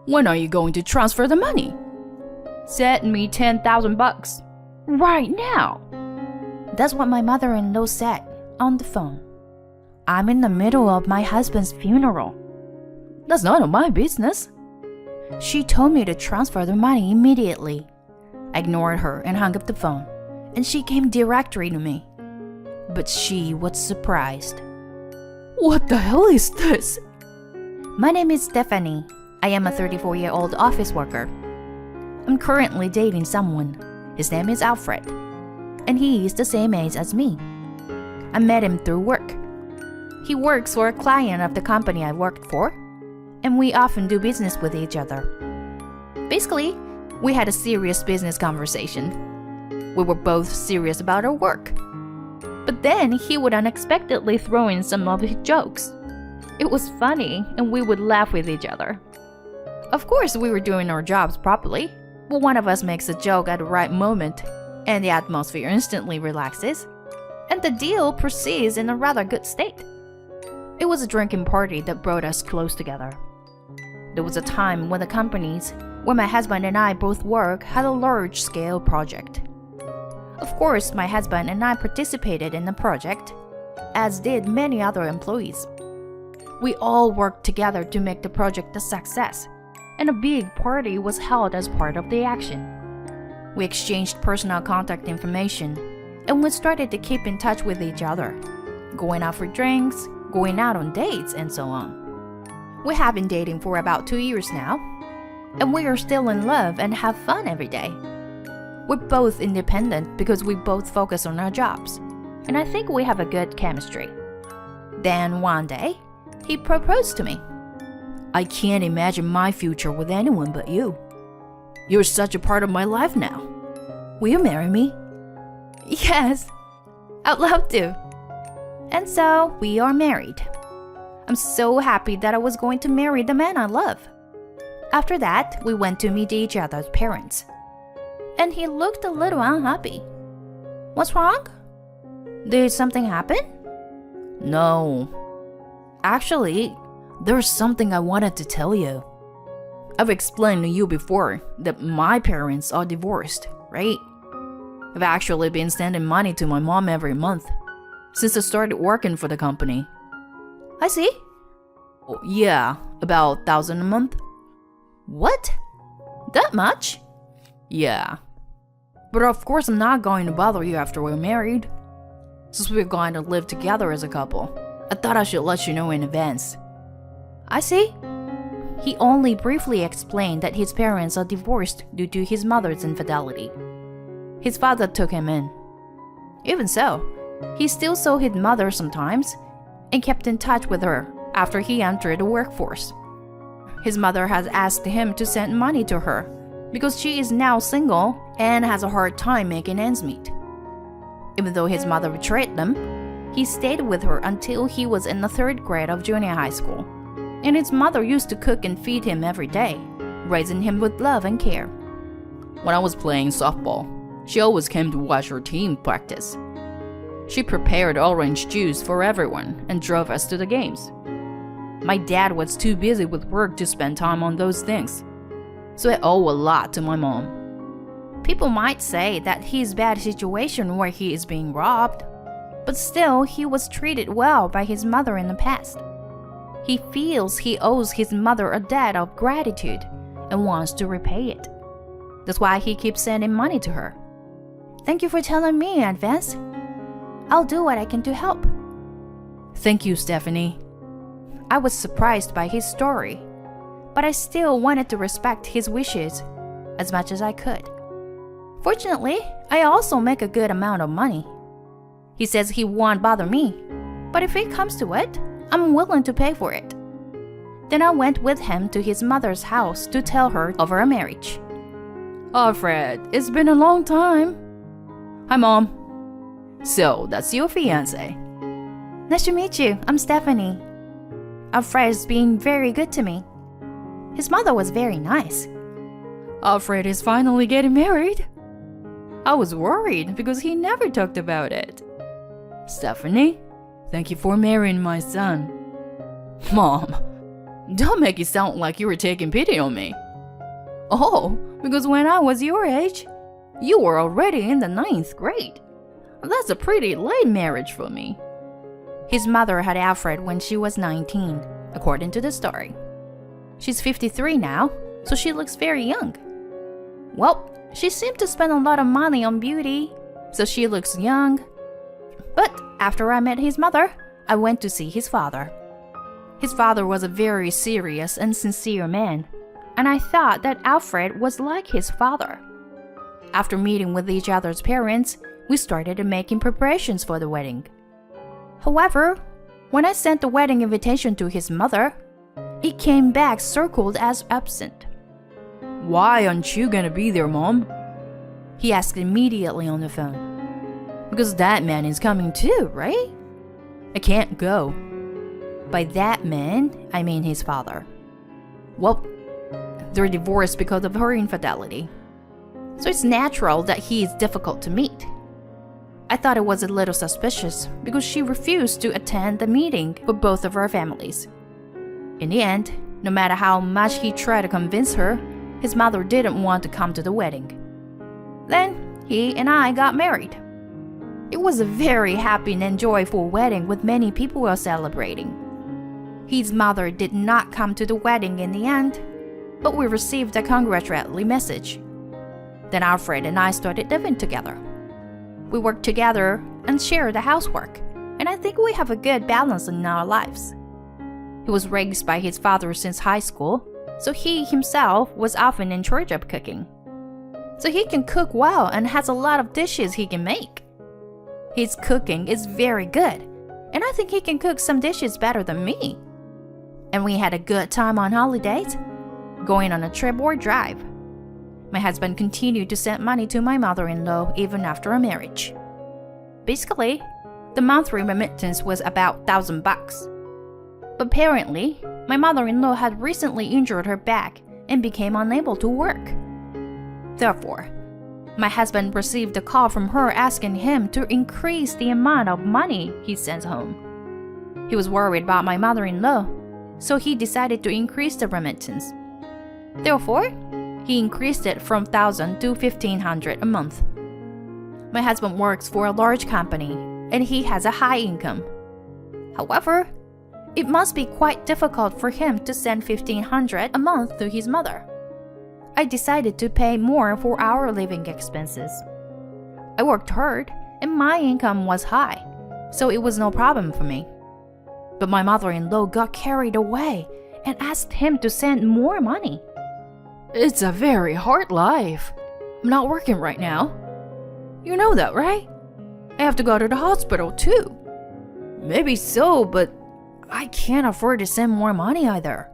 When are you going to transfer the money? Send me $10,000. Right now. That's what my mother-in-law said on the phone. I'm in the middle of my husband's funeral. That's none of my business. She told me to transfer the money immediately. I ignored her and hung up the phone, and she came directly to me. But she was surprised. What the hell is this? My name is Stephanie. I am a 34-year-old office worker. I'm currently dating someone. His name is Alfred, and he is the same age as me. I met him through work. He works for a client of the company I worked for, and we often do business with each other. Basically, we had a serious business conversation. We were both serious about our work. But then he would unexpectedly throw in some of his jokes. It was funny, and we would laugh with each other. Of course, we were doing our jobs properly, but one of us makes a joke at the right moment, and the atmosphere instantly relaxes, and the deal proceeds in a rather good state. It was a drinking party that brought us close together. There was a time when the companies where my husband and I both work had a large-scale project. Of course, my husband and I participated in the project, as did many other employees. We all worked together to make the project a success, and a big party was held as part of the action. We exchanged personal contact information, and we started to keep in touch with each other, going out for drinks, going out on dates, and so on. We have been dating for about 2 years now, and we are still in love and have fun every day. We're both independent because we both focus on our jobs, and I think we have a good chemistry. Then one day, he proposed to me. I can't imagine my future with anyone but you. You're such a part of my life now. Will you marry me? Yes, I'd love to. And so we are married. I'm so happy that I was going to marry the man I love. After that, we went to meet each other's parents, and he looked a little unhappy. What's wrong? Did something happen? No. Actually, there's something I wanted to tell you. I've explained to you before that my parents are divorced, right? I've actually been sending money to my mom every month since I started working for the company. I see. Oh, yeah, about 1,000 a month. What? That much? Yeah. But of course I'm not going to bother you after we're married. Since we're going to live together as a couple, I thought I should let you know in advance. I see. He only briefly explained that his parents are divorced due to his mother's infidelity. His father took him in. Even so, he still saw his mother sometimes and kept in touch with her after he entered the workforce. His mother has asked him to send money to her because she is now single and has a hard time making ends meet. Even though his mother betrayed them, he stayed with her until he was in the 3rd grade of junior high school, and his mother used to cook and feed him every day, raising him with love and care. When I was playing softball, she always came to watch our team practice. She prepared orange juice for everyone and drove us to the games. My dad was too busy with work to spend time on those things, so I owe a lot to my mom. People might say that his bad situation where he is being robbed, but still he was treated well by his mother in the past. He feels he owes his mother a debt of gratitude and wants to repay it. That's why he keeps sending money to her. Thank you for telling me in advance. I'll do what I can to help. Thank you, Stephanie. I was surprised by his story, but I still wanted to respect his wishes as much as I could. Fortunately, I also make a good amount of money. He says he won't bother me, but if it comes to it, I'm willing to pay for it. Then I went with him to his mother's house to tell her of our marriage. Alfred, it's been a long time. Hi, Mom. So, that's your fiancé. Nice to meet you. I'm Stephanie. Alfred's being very good to me. His mother was very nice. Alfred is finally getting married. I was worried because he never talked about it. Stephanie, thank you for marrying my son. Mom, Don't make it sound like you were taking pity on me. Oh, because when I was your age, you were already in the 9th grade. That's a pretty late marriage for me. His mother had Alfred when she was 19, according to the story. She's 53 now, so she looks very young. Well, she seemed to spend a lot of money on beauty, so she looks young. But after I met his mother, I went to see his father. His father was a very serious and sincere man, and I thought that Alfred was like his father. After meeting with each other's parents, we started making preparations for the wedding. However, when I sent the wedding invitation to his mother, it came back circled as absent. Why aren't you gonna be there, Mom? He asked immediately on the phone. Because that man is coming too, right? I can't go. By that man, I mean his father. Well, they're divorced because of her infidelity. So it's natural that he is difficult to meet. I thought it was a little suspicious because she refused to attend the meeting for both of our families. In the end, no matter how much he tried to convince her, his mother didn't want to come to the wedding. Then he and I got married. It was a very happy and joyful wedding with many people celebrating. His mother did not come to the wedding in the end, but we received a congratulatory message. Then Alfred and I started living together. We worked together and shared the housework, and I think we have a good balance in our lives. He was raised by his father since high school, so he himself was often in charge of cooking. So he can cook well and has a lot of dishes he can make. His cooking is very good, and I think he can cook some dishes better than me. And we had a good time on holidays, going on a trip or drive. My husband continued to send money to my mother-in-law even after our marriage. Basically, the monthly remittance was about $1,000. But apparently, my mother-in-law had recently injured her back and became unable to work. Therefore, my husband received a call from her asking him to increase the amount of money he sends home. He was worried about my mother-in-law, so he decided to increase the remittance. Therefore, he increased it from $1,000 to $1,500 a month. My husband works for a large company, and he has a high income. However, it must be quite difficult for him to send $1,500 a month to his mother. I decided to pay more for our living expenses. I worked hard, and my income was high, so it was no problem for me. But my mother-in-law got carried away and asked him to send more money. It's a very hard life. I'm not working right now. You know that, right? I have to go to the hospital too. Maybe so, but I can't afford to send more money either.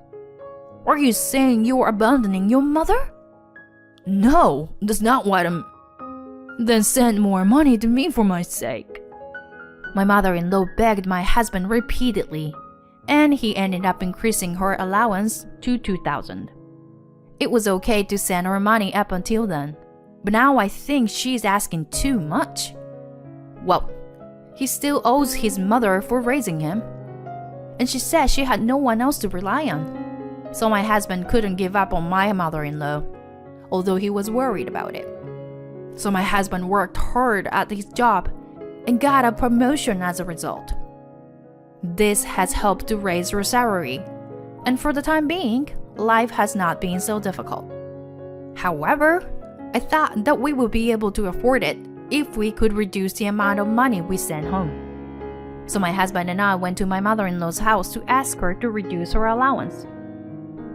Are you saying you're abandoning your mother? No, that's not what I'm... Then send more money to me for my sake. My mother-in-law begged my husband repeatedly, and he ended up increasing her allowance to $2,000. It was okay to send her money up until then, but now I think she's asking too much. Well, he still owes his mother for raising him, and she said she had no one else to rely on. So my husband couldn't give up on my mother-in-law, although he was worried about it. So my husband worked hard at his job and got a promotion as a result. This has helped to raise her salary, and for the time being, life has not been so difficult. However, I thought that we would be able to afford it if we could reduce the amount of money we send home. So my husband and I went to my mother-in-law's house to ask her to reduce her allowance.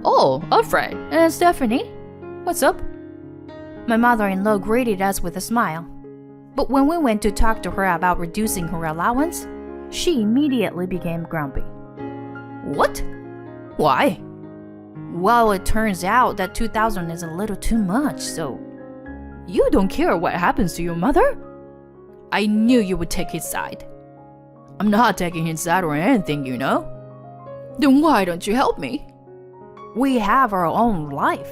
Oh, Alfred and Stephanie, what's up? My mother-in-law greeted us with a smile. But when we went to talk to her about reducing her allowance, she immediately became grumpy. What? Why? Well, it turns out that $2,000 is a little too much, so... You don't care what happens to your mother? I knew you would take his side. I'm not taking his side or anything, you know. Then why don't you help me? We have our own life.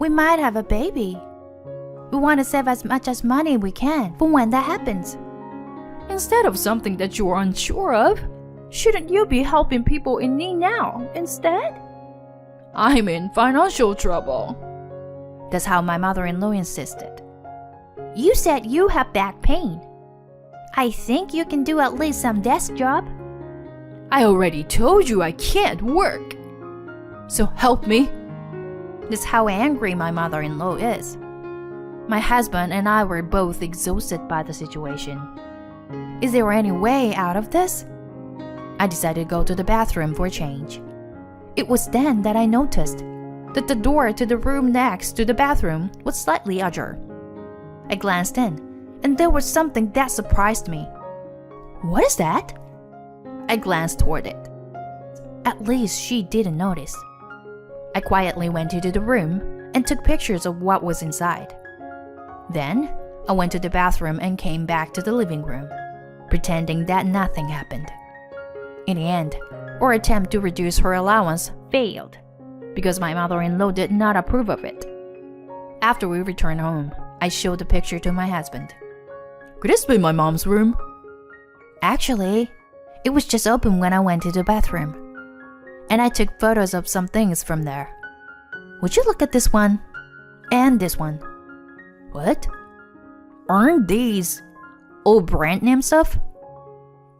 We might have a baby. We want to save as much money we can for when that happens. Instead of something that you're unsure of, Shouldn't you be helping people in need now instead? I'm in financial trouble. That's how my mother-in-law insisted. You said you have back pain. I think you can do at least some desk job. I already told you I can't work. So help me. That's how angry my mother-in-law is. My husband and I were both exhausted by the situation. Is there any way out of this? I decided to go to the bathroom for a change. It was then that I noticed that the door to the room next to the bathroom was slightly ajar. I glanced in, and there was something that surprised me. What is that? I glanced toward it. At least she didn't notice. I quietly went into the room and took pictures of what was inside. Then, I went to the bathroom and came back to the living room, pretending that nothing happened. In the end, our attempt to reduce her allowance failed because my mother-in-law did not approve of it. After we returned home, I showed the picture to my husband. Could this be my mom's room? Actually, it was just open when I went to the bathroom, and I took photos of some things from there. Would you look at this one? And this one. What? Aren't these all brand name stuff?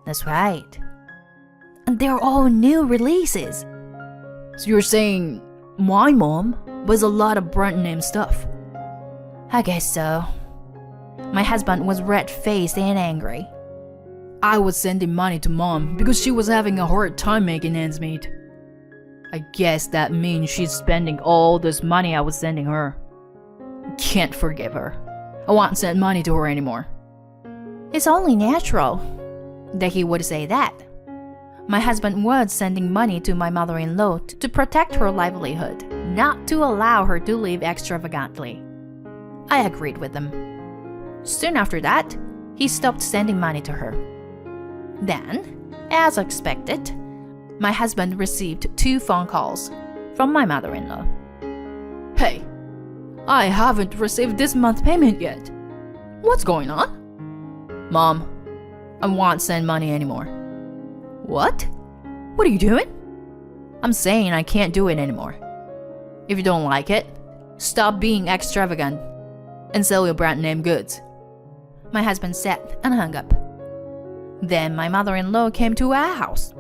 That's right. And they're all new releases. So you're saying my mom buys a lot of brand name stuff? I guess so. My husband was red-faced and angry. I was sending money to mom because she was having a hard time making ends meet. I guess that means she's spending all this money I was sending her. I can't forgive her. I won't send money to her anymore. It's only natural that he would say that. My husband was sending money to my mother-in-law to protect her livelihood, not to allow her to live extravagantly. I agreed with him. Soon after that, he stopped sending money to her. Then, as expected, my husband received 2 phone calls from my mother-in-law. Hey, I haven't received this month's payment yet. What's going on? Mom, I won't send money anymore. What? What are you doing? I'm saying I can't do it anymore. If you don't like it, stop being extravagant and sell your brand name goods. My husband said and hung up. Then my mother-in-law came to our house.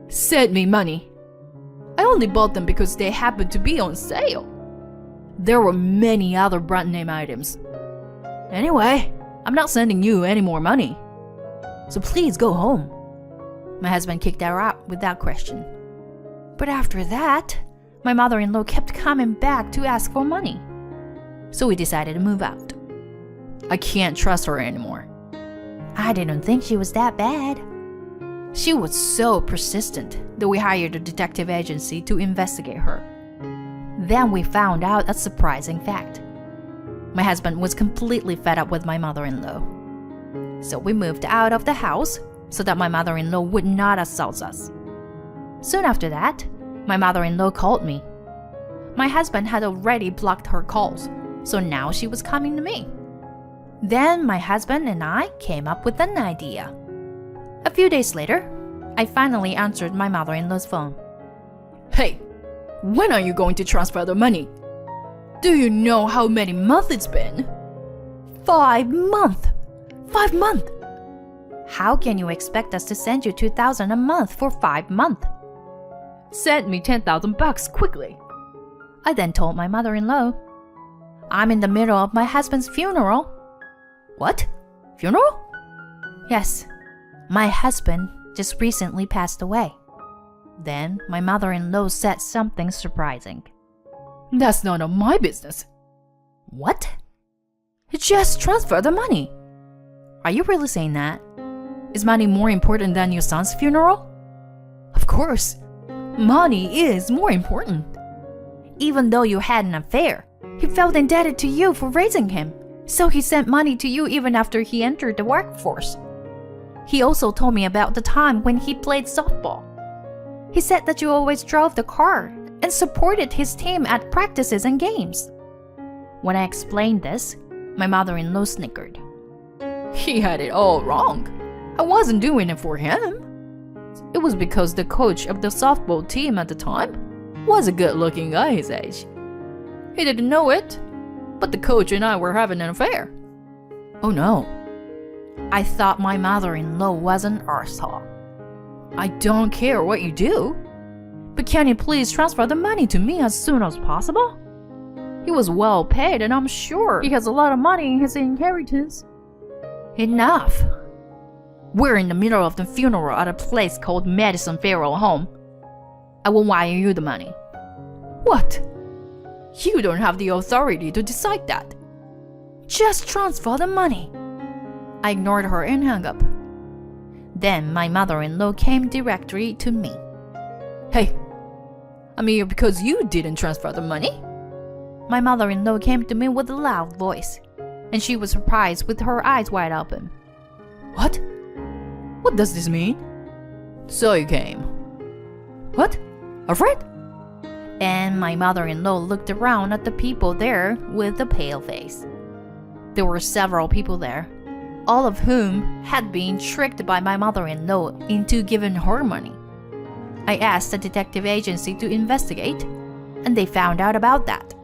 Send me money. I only bought them because they happened to be on sale. There were many other brand name items. Anyway, I'm not sending you any more money. So please go home. My husband kicked her out without question. But after that, my mother-in-law kept coming back to ask for money. So we decided to move out. I can't trust her anymore. I didn't think she was that bad. She was so persistent that we hired a detective agency to investigate her. Then we found out a surprising fact. My husband was completely fed up with my mother-in-law. So we moved out of the house so that my mother-in-law would not assault us. Soon after that, my mother-in-law called me. My husband had already blocked her calls, so now she was coming to me. Then my husband and I came up with an idea. A few days later, I finally answered my mother-in-law's phone. Hey, when are you going to transfer the money? Do you know how many months it's been? 5 months! 5 months! How can you expect us to send you $2,000 a month for 5 months? Send me $10,000 quickly. I then told my mother-in-law. I'm in the middle of my husband's funeral. What? Funeral? Yes. My husband just recently passed away. Then my mother-in-law said something surprising. That's none of my business. What? Just transfer the money. Are you really saying that? Is money more important than your son's funeral? Of course. Money is more important. Even though you had an affair, he felt indebted to you for raising him, so he sent money to you even after he entered the workforce. He also told me about the time when he played softball. He said that you always drove the car and supported his team at practices and games. When I explained this, my mother-in-law snickered. He had it all wrong. I wasn't doing it for him. it was because the coach of the softball team at the time was a good-looking guy his age. He didn't know it, but the coach and I were having an affair. Oh no. I thought my mother-in-law was an arsehole. I don't care what you do, but can you please transfer the money to me as soon as possible? He was well paid and I'm sure he has a lot of money in his inheritance. Enough. We're in the middle of the funeral at a place called Madison Funeral Home. I will wire you the money. What? You don't have the authority to decide that. Just transfer the money. I ignored her and hung up. Then my mother-in-law came directly to me. Hey, I'm here because you didn't transfer the money. My mother-in-law came to me with a loud voice, and she was surprised with her eyes wide open. What? What does this mean? So you came. What? Afraid? And my mother-in-law looked around at the people there with a pale face. There were several people there, all of whom had been tricked by my mother-in-law into giving her money. I asked the detective agency to investigate, and they found out about that.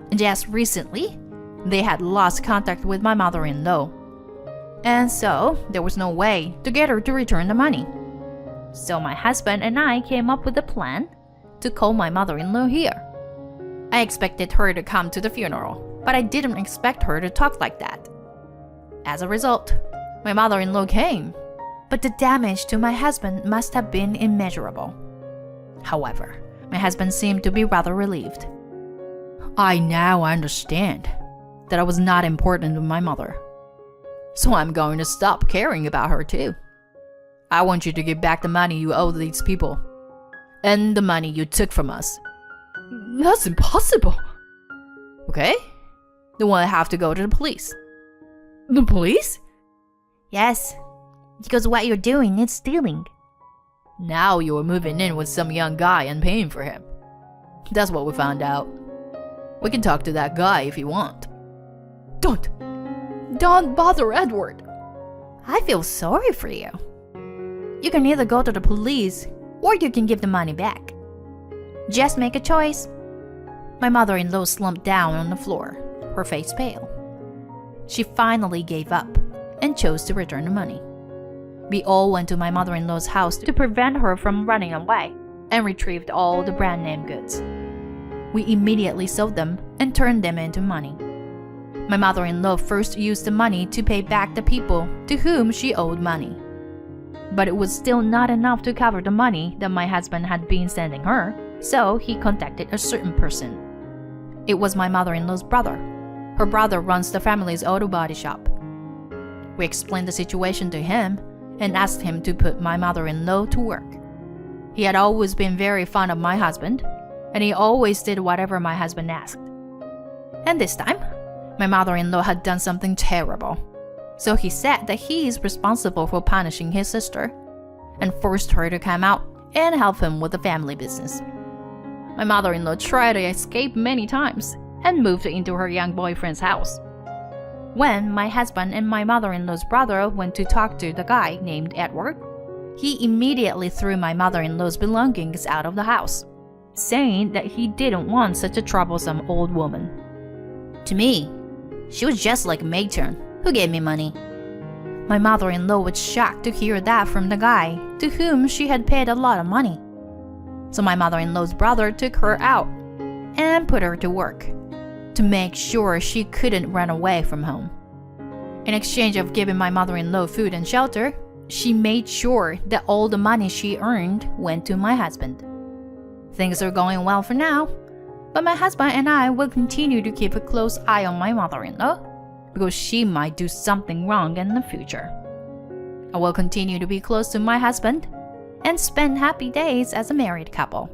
And just recently, they had lost contact with my mother-in-law. And so, there was no way to get her to return the money. So my husband and I came up with a plan to call my mother-in-law here. I expected her to come to the funeral, but I didn't expect her to talk like that. As a result, my mother-in-law came, but the damage to my husband must have been immeasurable. However, my husband seemed to be rather relieved. I now understand that I was not important to my mother. So I'm going to stop caring about her too. I want you to give back the money you owe these people. And the money you took from us. That's impossible. Okay? Then we'll have to go to the police. The police? Yes, because what you're doing is stealing. Now you're moving in with some young guy and paying for him. That's what we found out. We can talk to that guy if you want. Don't bother Edward. I feel sorry for you. You can either go to the police or you can give the money back. Just make a choice. My mother-in-law slumped down on the floor, her face pale. She finally gave up and chose to return the money. We all went to my mother-in-law's house to prevent her from running away and retrieved all the brand name goods. We immediately sold them and turned them into money. My mother-in-law first used the money to pay back the people to whom she owed money. But it was still not enough to cover the money that my husband had been sending her, so he contacted a certain person. It was my mother-in-law's brother. Her brother runs the family's auto body shop. We explained the situation to him and asked him to put my mother-in-law to work. He had always been very fond of my husband, and he always did whatever my husband asked. And this time, my mother-in-law had done something terrible. So he said that he is responsible for punishing his sister and forced her to come out and help him with the family business. My mother-in-law tried to escape many times and moved into her young boyfriend's house. When my husband and my mother-in-law's brother went to talk to the guy named Edward, he immediately threw my mother-in-law's belongings out of the house, saying that he didn't want such a troublesome old woman. To me, she was just like a matron who gave me money. My mother-in-law was shocked to hear that from the guy to whom she had paid a lot of money. So my mother-in-law's brother took her out and put her to work to make sure she couldn't run away from home. In exchange of giving my mother-in-law food and shelter, she made sure that all the money she earned went to my husband. Things are going well for now, but my husband and I will continue to keep a close eye on my mother-in-law because she might do something wrong in the future. I will continue to be close to my husband and spend happy days as a married couple.